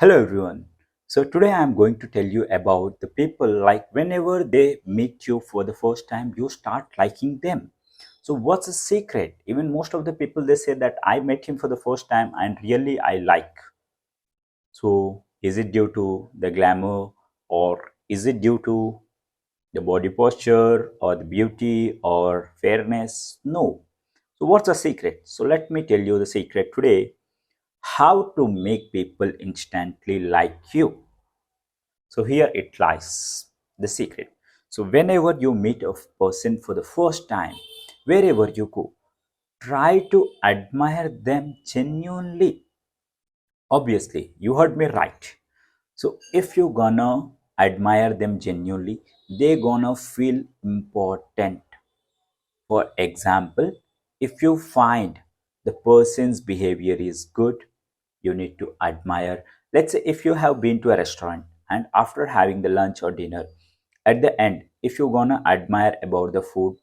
Hello everyone. So today I am going to tell you about the people like whenever they meet you for the first time, you start liking them. So what's the secret? Even most of the people they say that I met him for the first time and really I like. So is it due to the glamour or is it due to the body posture or the beauty or fairness? No. So what's the secret? So let me tell you the secret today. How to make people instantly like you. So here it lies, the secret. So whenever you meet a person for the first time, wherever you go, try to admire them genuinely. Obviously, you heard me right. So if you gonna admire them genuinely, they gonna feel important. For example, if you find the person's behavior is good, you need to admire. Let's say if you have been to a restaurant and after having the lunch or dinner, at the end, if you're gonna admire about the food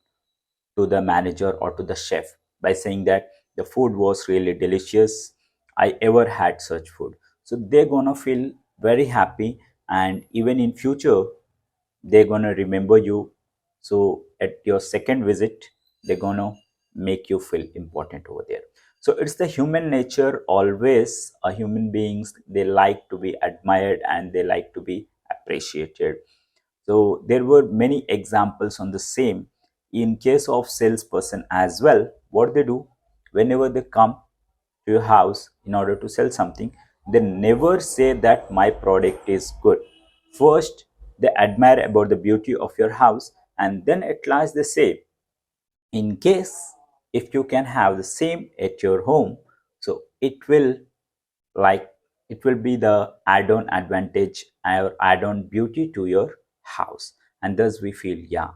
to the manager or to the chef by saying that the food was really delicious, I ever had such food. So they're gonna feel very happy, and even in future they're gonna remember you. So at your second visit they're gonna make you feel important over there. So it's the human nature, always a human beings, they like to be admired and they like to be appreciated. So there were many examples on the same. In case of salesperson as well, what they do whenever they come to your house in order to sell something, they never say that my product is good. First, they admire about the beauty of your house, and then at last they say, in case if you can have the same at your home, so it will like it will be the add-on advantage or add-on beauty to your house, and thus we feel yeah,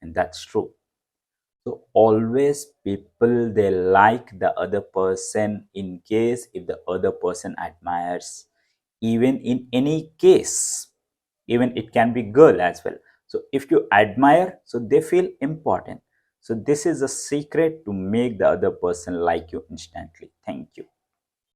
and that's true. So always people they like the other person in case if the other person admires, even in any case, even it can be girl as well. So if you admire, so they feel important. So this is a secret to make the other person like you instantly. Thank you.